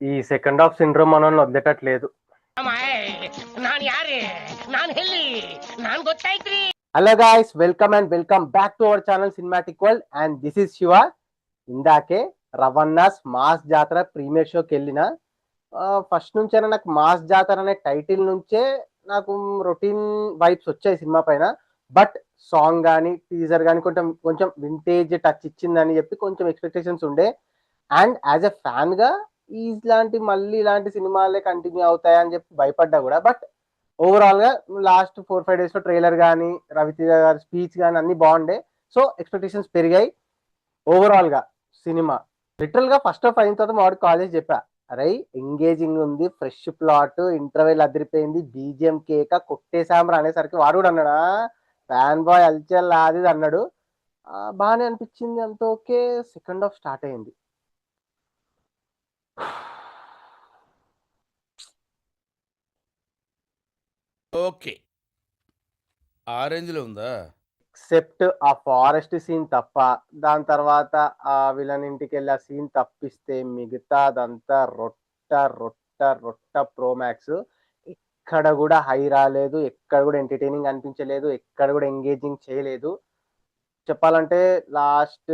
ఈ second half syndrome మనల్ని వదిలేటట్లేదు. Hello guys, welcome back to our channel cinematic world and this is Siva. ఇందాకే Ravanna's mass జాతర premier షోకి వెళ్ళిన. ఫస్ట్ నుంచైనా నాకు మాస్ జాతర అనే టైటిల్ నుంచే నాకు రొటీన్ వైబ్స్ వచ్చాయి సినిమా పైన. బట్ సాంగ్ కానీ టీజర్ కానీ కొంచెం కొంచెం వింటేజ్ టచ్ ఇచ్చిందని చెప్పి కొంచెం ఎక్స్పెక్టేషన్స్ ఉండే. అండ్ యాజ్ ఎ ఫ్యాన్ గా మళ్ళీ ఇలాంటి సినిమాలే కంటిన్యూ అవుతాయని చెప్పి భయపడ్డా కూడా. బట్ ఓవరాల్ గా లాస్ట్ 4-5 days లో ట్రైలర్ కానీ రవితేజ గారి స్పీచ్ కానీ అన్ని బాగుండే. సో ఎక్స్పెక్టేషన్స్ పెరిగాయి. ఓవరాల్ గా సినిమా లిటరల్ గా ఫస్ట్ హాఫ్ అయిన తర్వాత మా వాడికి కాలేజ్ చెప్పా, అరే ఎంగేజింగ్ ఉంది, ఫ్రెష్ ప్లాట్, ఇంటర్వెల్ అదిరిపోయింది, బీజిఎం కేక కొట్టేసాంబ్రా అనేసరికి వాడు కూడా అన్నాడా ఫ్యాన్ బాయ్ అల్చల్ అది అన్నాడు. బాగానే అనిపించింది, అంత ఓకే. సెకండ్ హాఫ్ స్టార్ట్ అయింది. ఓకే, ఆ రేంజ్లో ఉందా? ఎక్సెప్ట్ ఆ ఫారెస్ట్ సీన్ తప్ప, దాని తర్వాత ఆ విలన్ ఇంటికి వెళ్ళి ఆ సీన్ తప్పిస్తే మిగతాదంతా రొట్ట రొట్ట రొట్ట ప్రోమాక్స్. ఎక్కడ కూడా హై రాలేదు, ఎక్కడ కూడా ఎంటర్టైనింగ్ అనిపించలేదు, ఎక్కడ కూడా ఎంగేజింగ్ చేయలేదు. చెప్పాలంటే లాస్ట్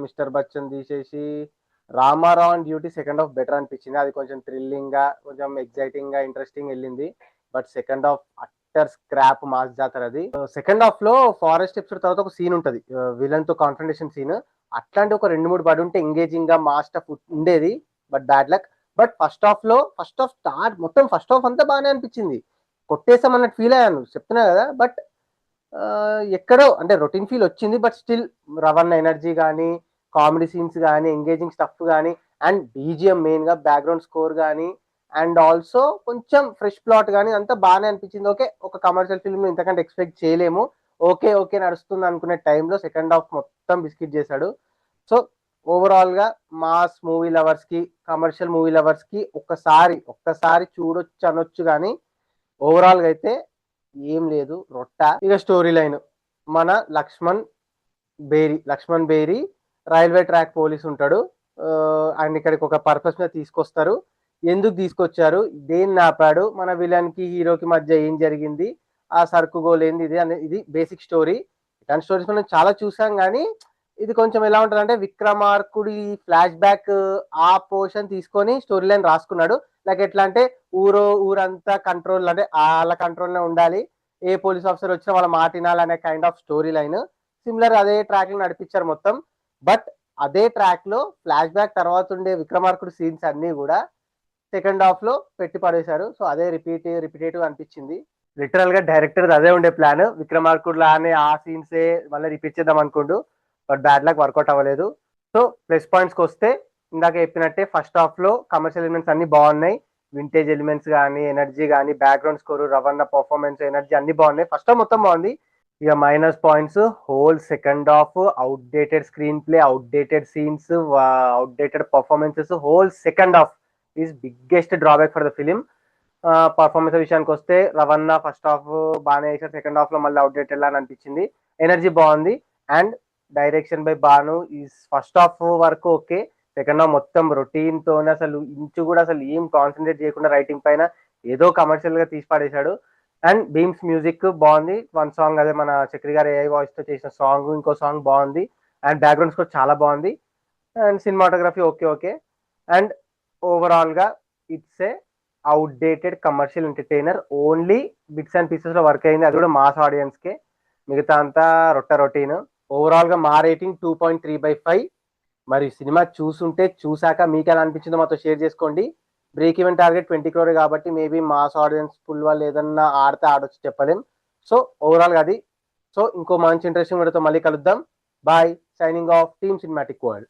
మిస్టర్ బచ్చన్ తీసేసి Ramarao and duty second half better అనిపించింది. అది కొంచెం థ్రిల్లింగ్ గా, కొంచెం ఎగ్జైటింగ్ గా, ఇంట్రెస్టింగ్ వెళ్ళింది. But second half utter scrap mass జాతర అది. సెకండ్ హాఫ్ లో ఫారెస్ట్ ఎపిసోడ్ తర్వాత ఒక సీన్ ఉంటది, విలన్ తో కాన్ఫ్రంటేషన్ సీన్. అట్లాంటి ఒక 2-3 పడి ఉంటే ఎంగేజింగ్ గా మాస్ స్టఫ్ ఉండేది. But bad luck. But first half start మొత్తం ఫస్ట్ హాఫ్ అంతా బాగానే అనిపించింది. కొట్టేసాం అన్నట్టు ఫీల్ అయ్యాను, చెప్తున్నా కదా. బట్ ఎక్కడో అంటే రొటీన్ ఫీల్ వచ్చింది. బట్ స్టిల్ రవణ ఎనర్జీ కానీ, కామెడీ సీన్స్ కానీ, ఎంగేజింగ్ స్టఫ్ కానీ, అండ్ బీజిఎం మెయిన్ గా బ్యాక్గ్రౌండ్ స్కోర్ కానీ, అండ్ ఆల్సో కొంచెం ఫ్రెష్ ప్లాట్ కానీ అంతా బాగానే అనిపించింది. ఓకే, ఒక కమర్షియల్ ఫిల్మ్ ఇంతకంటే ఎక్స్పెక్ట్ చేయలేము, ఓకే ఓకే నడుస్తుంది అనుకునే టైంలో సెకండ్ హాఫ్ మొత్తం బిస్కెట్ చేశాడు. సో ఓవరాల్ గా మాస్ మూవీ లవర్స్ కి, కమర్షియల్ మూవీ లవర్స్ కి ఒక్కసారి చూడొచ్చు అనొచ్చు. కానీ ఓవరాల్ గా అయితే ఏం లేదు, రొట్ట. ఇక స్టోరీ లైన్, మన లక్ష్మణ్ బేరి రైల్వే ట్రాక్ పోలీస్ ఉంటాడు. అండ్ ఇక్కడికి ఒక పర్పస్ మీద తీసుకొస్తారు. ఎందుకు తీసుకొచ్చారు, దేన్ని ఆపాడు, మన విలన్ కి హీరోకి మధ్య ఏం జరిగింది, ఆ సరుకు గోల్ ఏంది, ఇది బేసిక్ స్టోరీ. ఇలాంటి స్టోరీస్ మనం చాలా చూసాం. కానీ ఇది కొంచెం ఎలా ఉంటుంది అంటే విక్రమార్కుడి ఫ్లాష్ బ్యాక్ ఆ పోర్షన్ తీసుకొని స్టోరీ లైన్ రాసుకున్నాడు. లైక్ ఎట్లా అంటే ఊరంతా కంట్రోల్, అంటే వాళ్ళ కంట్రోల్నే ఉండాలి, ఏ పోలీస్ ఆఫీసర్ వచ్చినా వాళ్ళ మాట వినాలనే kind of story line. Similar అదే ట్రాక్ లో నడిపించారు మొత్తం. బట్ అదే ట్రాక్ లో ఫ్లాష్ బ్యాక్ తర్వాత ఉండే విక్రమార్కుడు సీన్స్ అన్ని కూడా సెకండ్ హాఫ్ లో పెట్టి పడేశారు. సో అదే రిపీటేటివ్ అనిపించింది. లిటరల్ గా డైరెక్టర్ అదే ఉండే ప్లాన్, విక్రమార్కుడు లానే ఆ సీన్సే మళ్ళీ రిపీట్ చేద్దాం అనుకోండు. బట్ బ్యాడ్ లక్, వర్కౌట్ అవ్వలేదు. సో ప్లస్ పాయింట్స్ కి వస్తే, ఇందాక చెప్పినట్టే ఫస్ట్ హాఫ్ లో కమర్షియల్ ఎలిమెంట్స్ అన్ని బాగున్నాయి. వింటేజ్ ఎలిమెంట్స్ కానీ, ఎనర్జీ కానీ, బ్యాక్గ్రౌండ్ స్కోర్, రవణ పర్ఫార్మెన్స్, ఎనర్జీ అన్ని బాగున్నాయి. ఫస్ట్ హాఫ్ మొత్తం బాగుంది. ఇక minus points, whole second half outdated screen play, outdated scenes, outdated performances. Whole second half is biggest drawback for the film. Performance విషయానికి వస్తే రవణ first half బాగానే వేసారు, సెకండ్ హాఫ్ లో మళ్ళీ అవుట్డేటెడ్ లా అనిపించింది. ఎనర్జీ బాగుంది. And direction by Bhanu is first half వరకు okay, second half మొత్తం రొటీన్ తోనే అసలు ఇంచు కూడా అసలు ఏం కాన్సన్ట్రేట్ చేయకుండా రైటింగ్ పైన ఏదో కమర్షియల్ గా తీసి పడేశాడు. అండ్ బీమ్స్ మ్యూజిక్ బాగుంది. వన్ సాంగ్ అదే మన చక్రి గారు ఏఐ వాయిస్ తో చేసిన సాంగ్, ఇంకో సాంగ్ బాగుంది. అండ్ బ్యాక్గ్రౌండ్ స్కోర్ చాలా బాగుంది. And cinematography okay. And overall గా it's a outdated commercial entertainer. Only bits and pieces లో వర్క్ అయింది, అది కూడా మాస్ ఆడియన్స్ కే. మిగతా అంతా రొటీన్. ఓవరాల్ గా మా రేటింగ్ 2.3/5. మరి సినిమా చూసాక మీకు ఎలా అనిపించిందో మాతో షేర్ చేసుకోండి. బ్రేక్ ఈవెన్ టార్గెట్ 20 crore కాబట్టి మేబీ మాస్ ఆడియన్స్ ఫుల్ వాళ్ళు ఏదన్నా ఆడితే ఆడొచ్చు, చెప్పలేం. సో ఓవరాల్ గా అది. సో ఇంకో మంచి ఇంట్రెస్టింగ్ వీడియోతో మళ్ళీ కలుద్దాం. Bye, signing off, team cinematic world.